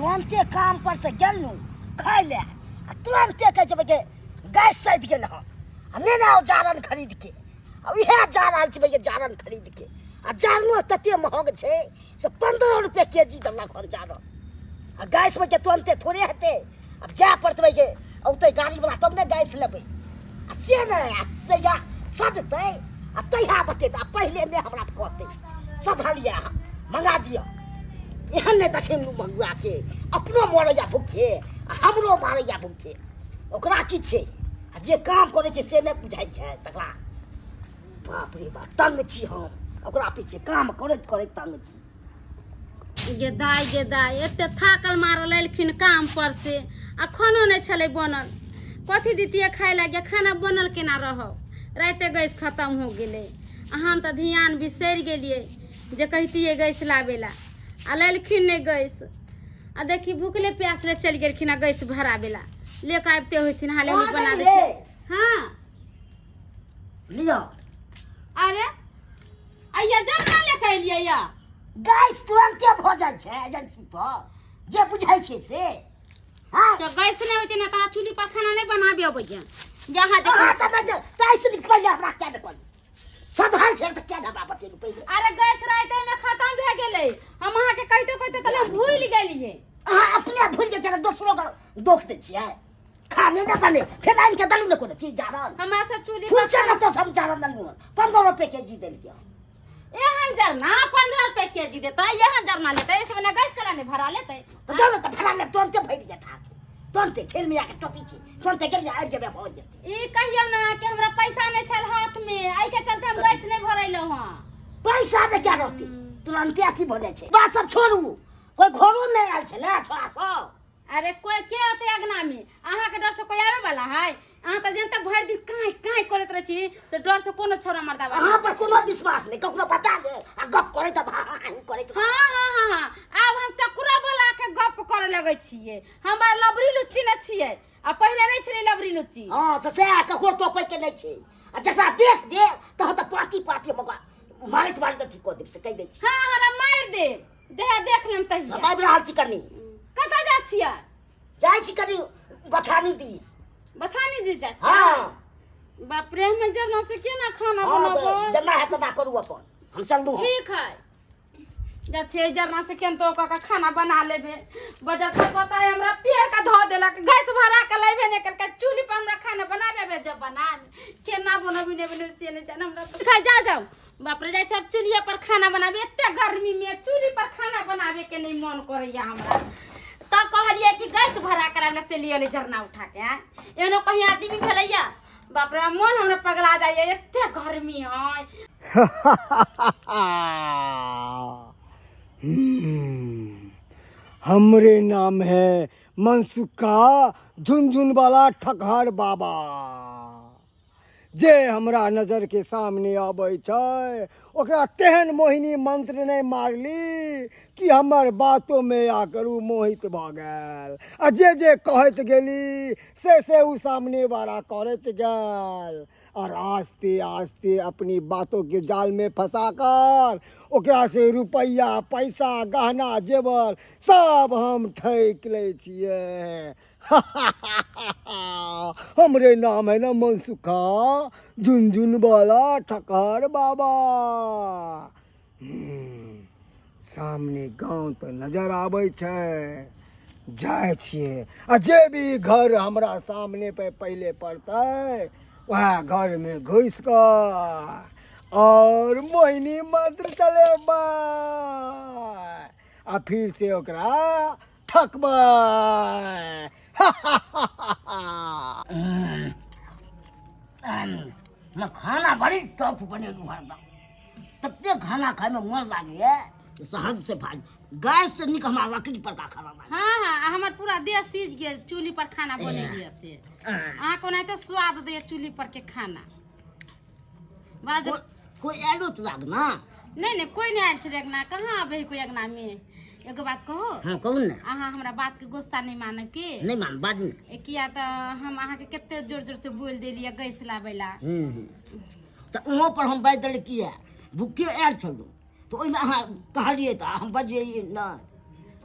तुरंते काम पर से गेलू खाय ले तुरंते कह जब के गैस सैध गेल हम ने ना जारन खरीद के अब इहे जा रहल छी भैया जारन खरीद के आ जारनो तते महग छे से 15 रुपए केजी दला घर जारन आ गैस में के तुरंते थोड़े हेते अब जा पड़त भैया औते गाड़ी वाला तब ने गैस लेबै आ से ने से या सदते आ तैहा बतेता पहले ने हमरा कहते सधलिया मंगा दियो एहन ने देखे मंगुआ के अपनो मरैया भूखे आ हमरो मारैया भूखे ओकरा की छे जे काम करे छे से नहीं बुझाई छे तकरा बाप रे बाप तंग छी हम ओकरा पीछे काम करैत करैत तंग छी गे दाई एते थाकल मारल एलखिन काम पर से आ खानो नहीं छले बनल कथी दितिए खाए लगे खाना बनल केना रहो राते गैस खत्म हो गेले हम तो ध्यान बिसर गेलिए जे कहतिए गैस लावेला आ लेलखिन ने गैस आ देखी भूखले प्यास ले चल गेलखिन आ गैस भरावेला लेके आबते होथिन हाले में बना दे हां लियो अरे आइया जल्दी लेके अइलिए या गैस तुरंते भ जाय छे एजेंसी पर जे बुझाई छे से हां तो गैस नहीं होती ना तारा चूल्ही पर खाना नहीं बनाबे अबैया जहां जहां ताइस नि पहिले हमरा क्या न कर सधल छे त क्या हमरा बतेलु पहिले अरे गैस राते में खत्म भ गेलै हम अहाँ के कहते कहते तले भूल गेलिए अहाँ अपने भूल जे तेरे दोसरो का दोख दे छियै खाने न बने फिर आइन के दलू न कोनो चीज जारन हमरा से चूल्ही पर पूछे न तो हम जारन न 15 रुपए केजी देल के एहन जरना 15 रुपए केजी देता एहन जरना लेते इसमें ना गैस करा ने भरा लेते तो जानो तो भरा ले तुरंते भइल जता तुरंते खेल में आके टोपी छी तुरंते गेल आबि जेबे हो जेते ई कहियो ना कि हमरा पैसा नहीं छल हाथ में आई के चलते हम गैस नहीं भरैलो हां पैसा दे क्या रहती तुरंते अथी भ जाय छे बात सब छोड़ू कोई घरो में आयल छले छोड़ा सब अरे कोई के होते अगना में अहाँ के डर से कोई आवे वाला है अहाँ त जनता भर दिन काहे काहे करत रह छी से डर से कोनो छोरा मर्दा बा अहाँ पर कोनो विश्वास नहीं ककरो बता दे आ गप करे त करे त हां अब हम ककरो बोला के गप करे लगे छिए हमरा लबरी लुच्ची न छिए आ पहले नहीं छले लबरी लुच्ची हां त से ककरो टोपे के नहीं छे आ जकरा देख दे त हम त पाती मगा मारत मारत ठीक को दे से कह दे छी हां हमरा मार दे देख लेम तहिया बाबा रहल छी करनी कता जा छिया जाय छी कनी बथानी दिस बथानी दी जा हां बाप रे हम जरना से केना खाना बनाबो जना है त ना करू अपन हम चल दू ठीक है जा छे जरना से केन तो का खाना बना लेबे बजर का पता है हमरा पेड़ का धो देला गैस भरा के लेबे ने करके चूल्ही पर हमरा खाना बनाबे जब बनाबे केना बनबी ने बने से ने जान हमरा खा जाओ बाप रे जाय छ चूल्ही पर खाना बनाबे एते गर्मी में चूल्ही पर खाना बनाबे के नहीं मन करैया हमरा त कहलिए कि गैस भरा के हमरा से लियो ले झरना उठा के एनो कहीं आदमी भेलैया बाप रे मन हमरा पगला जाय एते गर्मी है हमरे नाम है मनसुखा झुनझुन वाला ठकहर बाबा जे हमरा नजर के सामने आबै छै ओकरा तेहन मोहिनी मंत्र नहीं मारली कि हमर बातों में आकर उ मोहित भ गेल आ जे कहत गेली से उ सामने वाला करत गेल और आस्ते आस्ते अपनी बातों के जाल में फंसाकर ओकरा से रुपया पैसा गहना जेवर सब हम ठैक ले छिए हमरे नाम है ना मनसुखा झुनझुन वाला ठकर बाबा सामने गांव तो नजर आबै छै जाय छिए आ जे भी घर हमरा सामने पे पहले पड़तै वह घर में घुस कर और मोहिनी मंत्र चलेबै आ फिर से ओकरा ठकबै मैं खाना बड़ी टॉप बनेलू हर तत्ते खाना खाए में मन लागे सहज से भाज गैस से निक हमरा लकड़ी पर का खाना बने हां हमर पूरा देह सीज गेल चूल्ही पर खाना बने दिए से अहाँ को नहीं तो स्वाद दे चूल्ही पर के खाना बाज कोई आलो तो लाग ना नहीं कोई नहीं आयल छले ना कहां आबे कोई अगना में एगो बात कहो हां कहू ना अहाँ हमरा बात के गुस्सा नहीं माने के नहीं मान बात नहीं किया तो हम अहाँ के केते जोर जोर से बोल देलिए गैस लावेला तो उहो पर हम बात दल किया भूखे आयल छलू तो ओइ में अहाँ कहलिए त हम बजिए ना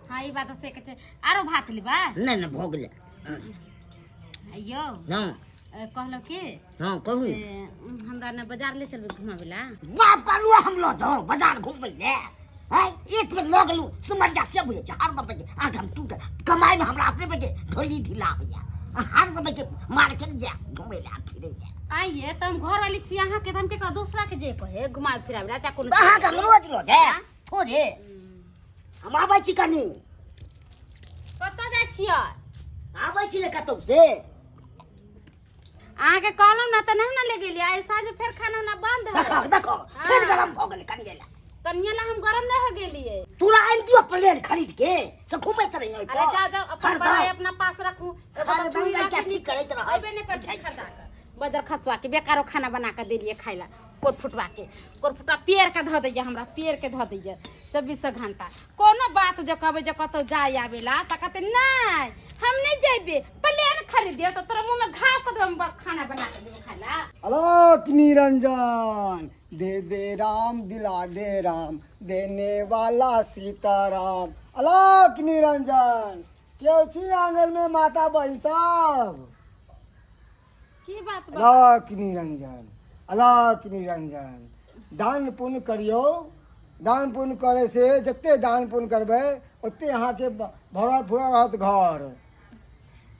हाँ ई बात से के आरो भात लेबा नहीं नहीं भोग ले अयो हाँ कहलो के हाँ कहू हमरा ने बाजार ले चलबे घुमावेला बाप का लुआ हम लो तो बाजार घूम ले है एक मिनट लोग लू सुमरिया से बुझे हर दम पे आग हम टूट कमाई में हमरा अपने पे ढोली ढिला भैया हर दम पे मार्केट जा घूमे ला फिरे जा आइए त हम घर वाली छी अहाँ के हम केकरा दूसरा के जे कहे घुमाए फिरावेला चा कोनो अहाँ का रोज लो दे थोड़े हम आबै छी कनी कत जाय छियै आबै छी ले कतौ से अहाँ के कहलौ ना त नहीं ना ले गेलिए आइ साँझ फेर खाना ना बंद है देखो देखो फिर गरम हो गेल कनिया कन्या हम गरम नहीं हो गेलिए तूरा आइन दियो प्लेन खरीद के से घूमैत रही अरे जा जा अपन बड़ाई अपना पास रखू खाना धंधा क्या ठीक करैत रह अबे नहीं कर खरदा बजर खसवा के बेकारो खाना बना के देलिए खाइला कोट फुटवा के कोट फुटवा पेड़ के ध दैया हमरा पेड़ के ध दैया 24 घंटा कोनो बात जो कहबे जो कतो जाय आवेला त कहते नहीं हम नहीं जेबे प्लेन खरीदियो तो तोरा मुंह में घास दे हम खाना बना के देबो खाइला अलग निरंजन दे दे राम दिला दे राम देने वाला सीताराम अलग निरंजन क्यों छी आंगन में माता बहन सब की बात अलग निरंजन अलग निरंजन दान पुण्य करियो दान पुण्य करे से जते दान पुण्य करबे ओते अहाँ के भरल फुरल रहत घर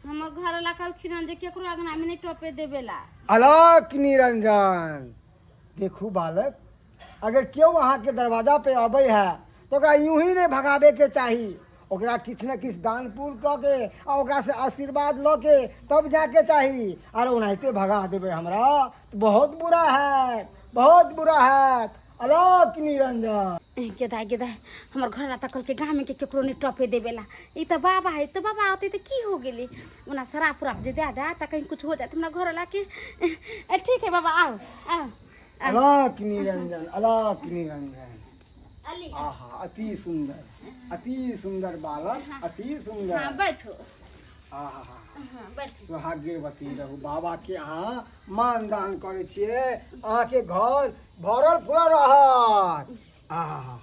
हमर घर वाला कहलखिन जे केकरो अगना में नहीं टोपे देबेला अलग निरंजन देखू बालक अगर क्यों अहाँ के दरवाजा पे अबै है तो ओकरा यूं ही नहीं भगावे के चाही ओकरा किछ न किछ दान पुण्य कऽ के आ ओकरा से आशीर्वाद ल के तब जाके चाही और ओनाहिते भगा देवे हमरा तो बहुत बुरा है बहुत बुरा है अलग निरंजन गेदा गेदा हमर घर वाला कल के गाँव में के केकरो नहीं टोपे देबेला ई त बाबा है तो बाबा आते तो की हो गेली उना शराब पुराब जे दे दा त कहीं कुछ हो जाए हमरा घर वाला के ठीक है बाबा आओ आओ अलग निरंजन अलग निरंजन अली आहा अति सुंदर बालक अति हां सुंदर बैठो आहा हां बैठो सुहाग्यवती रहू बाबा के अहाँ मान दान करे छिए अहाँ के घर भरल फुरल रहत आहा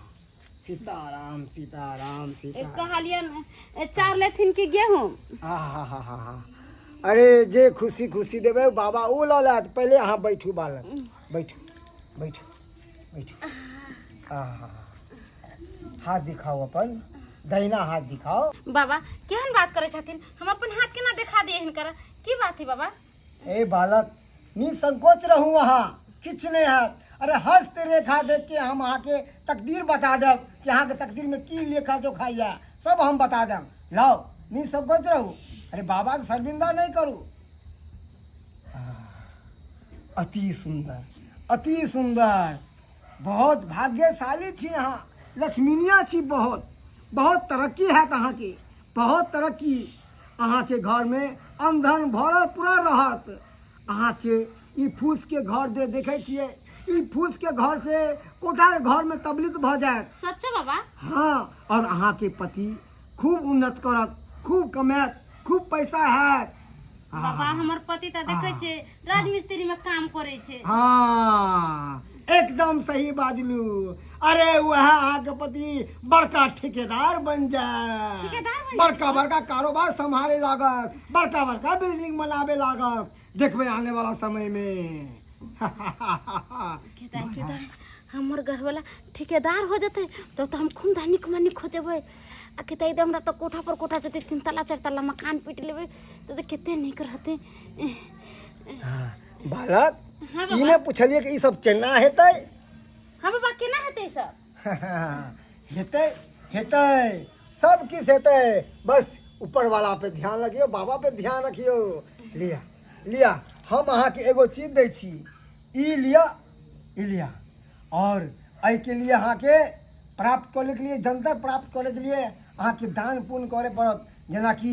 सीताराम सीताराम सीताराम कहलियन चार लेथिन के गेहूं आहा अरे जे खुशी खुशी देवे बाबा ओ ललात पहले अहाँ बैठू बालक बैठू बैठू बैठू आहा हाथ दिखाओ अपन दहिना हाथ दिखाओ बाबा केहन बात करे छथिन हम अपन हाथ केना दिखा दिए हिनकर की बात है बाबा ए बालक निसंकोच रहू वहाँ किछ नहीं है अरे हस्त रेखा देख के हम अहाँ के तकदीर बता देब कि अहाँ के तकदीर में की लेखा जो खाइया सब हम बता देब लाओ निसंकोच रहू अरे बाबा से शर्मिंदा नहीं करू अति सुंदर बहुत भाग्यशाली छी अहाँ लक्ष्मीनिया छी बहुत बहुत तरक्की है अहाँ के बहुत तरक्की अहाँ के घर में अंधन भरल पूरा रहत अहाँ के ई फूस के घर दे देखे छिए ई फूस के घर से कोठा के घर में तबलीग भ जाए सच्चा बाबा हाँ और अहाँ के पति खूब उन्नत करत खूब कमात खूब पैसा है बाबा हमर पति त देखे छे राजमिस्त्री में काम करे छे हाँ एकदम सही बाजलू अरे वह अहाँ के पति बड़का ठेकेदार बन जाए बड़का बड़का कारोबार संभाले लागत बड़का बड़का बिल्डिंग बनावे लागत देखबे आने वाला समय में हमर घर वाला ठेकेदार हो जते तो हम खूब धनिक मनिक हो जेबे आ के तई हमरा तो कोठा पर कोठा जते 3 तला 4 तला मकान पीट लेबे तो कितने नहीं रहते बालक हाँ इने पूछलिए कि ई सब केना हेतै हां बाबा केना हेतै सब हेतै सब किस हेतै बस ऊपर वाला पे ध्यान रखियो बाबा पे ध्यान रखियो लिया हम अहाँ के एगो चीज दै छी ई लिया और एहि के लिए अहाँ के प्राप्त करे के लिए जंतर प्राप्त करे के लिए अहाँ के दान पुण्य करे पड़त जेना कि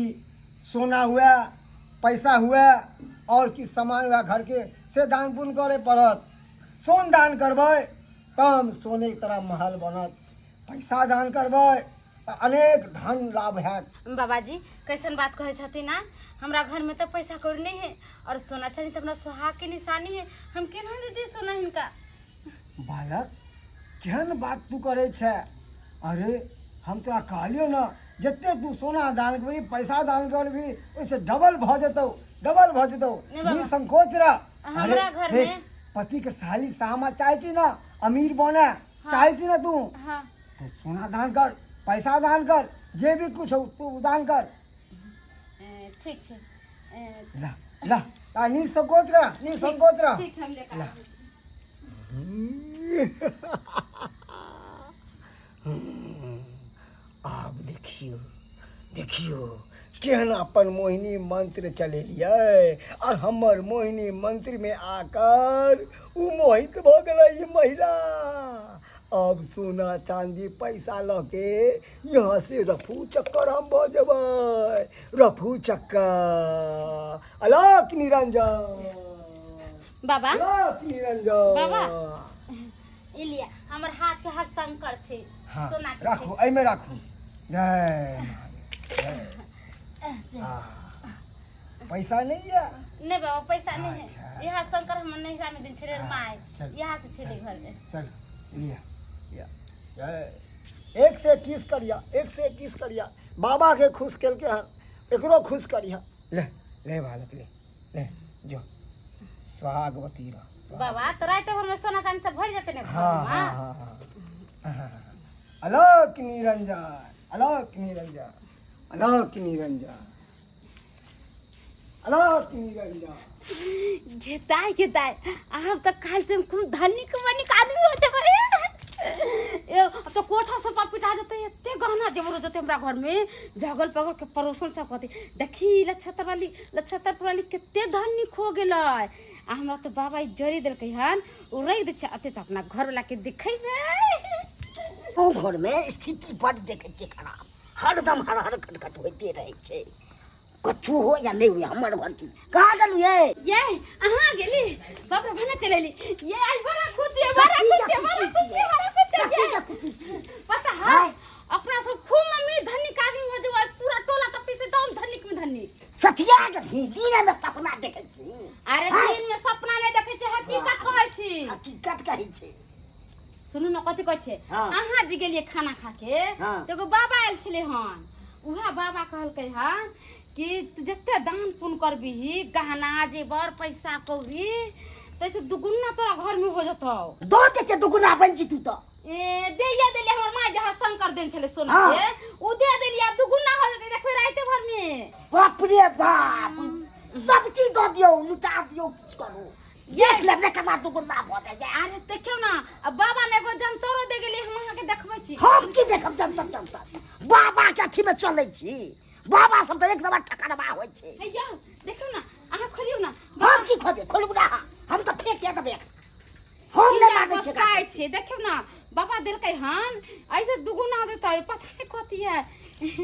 सोना हुआ पैसा हुआ और कि सामान हुआ घर के से दान पुण्य करे पड़त सोन दान करबै तब सोने की तरह महल बनत पैसा दान करबै अनेक धन लाभ हैत बाबाजी कैसन बात कहे छथिन ना हमरा घर में तो पैसा कौड़ी नहीं है और सोना चांदी तो हमरा सुहाग के निशानी है हम केना दे दी सोना हिनका बालक केहन बात तू करे छे अरे हम तोरा कहलियो ना जते तू सोना दान करी पैसा दान कर भी ओइसे डबल भ जतौ नहीं बाबा। संकोच रह। हमरा घर में पति के साली सामा चाहे छी ना अमीर बने चाहे छी ना तू हाँ तो सोना दान कर पैसा दान कर जे भी कुछ हो तू दान कर। ठीक है ला ला ला निसंकोच रह। ठीक हम लेकर ला। आबै छी। आब देखियो केहन अपन मोहिनी मंत्र चलेलिए और हमर मोहिनी मंत्र में आकर उ मोहित भ गई महिला। अब सोना चांदी पैसा लके यहाँ से रफू चक्कर हम बजबै रफू चक्कर। अलक निरंजन बाबा बाबा हाँ इलिया हमर हाथ के हर शंकर छै सोना के राखू एमे राखू। जय महादेव जय। पैसा नहीं है नहीं बाबा पैसा नहीं है अच्छा, यहाँ शंकर हम नहिरा में दिन छले माय चल, यहाँ से छले घर में। चल लिया जय। 1 से 21 करिया बाबा के खुश केल के हर एकरो खुश करिया। ले बालक ले जो सुहागवती रह। बाबा तो रात भर में सोना चांदी सब भर जाते ने घर हाँ में। हाँ हाँ अलक निरंजन। घेताय आप तो काल से खूब धनिक आदमी हो जाबे। अब तो कोठा सब पिटा देते एते गहना जेवर देते हमरा घर में जगल पगल के पड़ोसन सब कहते देखी लछतर वाली केते धनिक हो गेलै। आ हमरा तो बाबा जरी देलकै हन उ रख दे छै अते त अपना घर वाला के दिखेबे। ओ घर में स्थिति बड़ देखे छे खराब हरदम हर खटखट होते रहे छे कछु हो या नहीं हुआ हमर घर की कहाँ गलू ये अहाँ गेली बाप रे भने चलेली ये आज बड़ा खुशी पता है अपना सब खूब मम्मी धनिक आदमी हो जब पूरा टोला टप्पी से दाम धनिक में धनिक सतिया गधी दिन में सपना देखे छी। अरे दिन में सपना नहीं देखे छे हकीकत कहै छी। हकीकत कही छे। सुनू न कथि कहै छे हाँ। अहाँ जी गेलिए खाना खा के हाँ। तो एगो बाबा आयल छले हन उहा बाबा कहलकै हन कि तू जते दान पुण्य करबीही गहना जेवर पैसा कौड़ी तैसे दुगुना तोरा घर में हो जतौ। दो के दुगुना बन जी तू तो देया देली हमर माय जहां शंकर देन छले सोना हाँ। के उ दे देली अब दुगुना हो जते देखबे राते भर में। बाप रे बाप सब चीज दो दियो लुटा दियो कुछ करो देख ले कमा दुगुना हो जाए। अरे देखियो ना अब बाबा ने एगो जम चोरो दे गेली हम अहाँ के देखबै छी। हम की देखब जम बाबा के अथी में चलै छी बाबा सब तो एक समय ठकरबा होय छे। हैया देखियो ना अहाँ खोलियो ना हम की खोबे खोलबू ना हम तो फेंक के देबे हम ले माने छे खाइ छी देखियो ना बाबा देलकै हन ऐसे दुगुना हो जतै पता नहीं कथि है।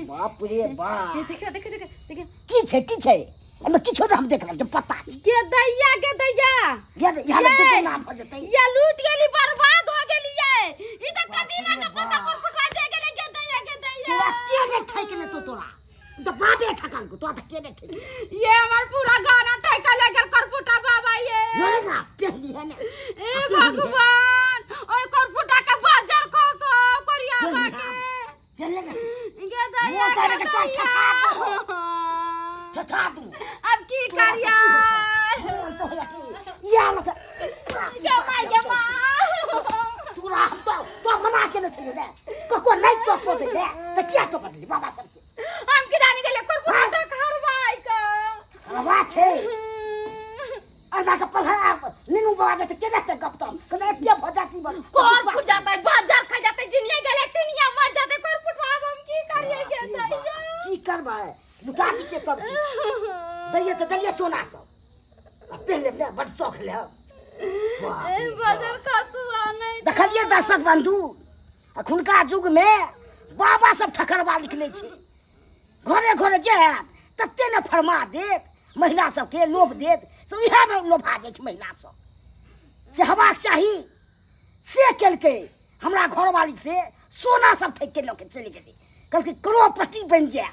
बाप रे बाप देखियो की छे एमे किछो हम देख ले पता छे के दैया ये यहाँ में दुगुना हो जतै ये लूट गेली बर्बाद हो गेली ये ई त कदीमा के पता पर फुटवा दे गेले के दैया तोरा के ने ठैक ले तो तोरा तो बाबे ठकल को तो के ने ठैक ये हमर पूरा गाना ठेका लेकर करफुटा बाबा ये नहीं ना पहली है ना ए भगवान ओए करफुटा के बाजार को सब करिया बाके पहले का के दैया मुंह तारे के ठठा दू अब की करिया तो है कि या लगा जमा तोरा हम तो मना के न छले को नहीं तो को दे तो क्या तो कर बाबा सब के हम की जानी गेले करफुटा खरवाई का खरवा छे आधा का पल्हा नीनू बाबा जते के देते गप तो कने एते भजाती बन कोर फुट जाता है बाजार खा जाते जिनिया गले तिनिया मर जाते कोर फुटवा हम की करिए के दैया की करबा लुटानी के सब चीज दैया तो दैया सोना सब पहले अपने बड़ शौक ले ए बाजार का सुआ नहीं देखलिए दर्शक बंधु अखुनका युग में बाबा सब ठकरवा निकले छे घरे घरे जे तते ने फरमा देत महिला सब के लोभ देत सो इहा में लोभा जाय छे महिला सब से हवाक चाही से केलके हमरा घरवाली से सोना सब ठेक के लोके चली गेली कल के करोड़पति बन जाय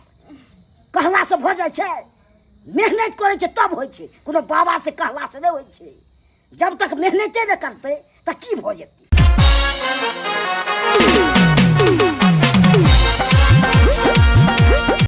कहला से भ जाय छे मेहनत करे छे तब होय छे कोनो बाबा से कहला से नहीं होय छे जब तक मेहनते न करते त की भ जेते।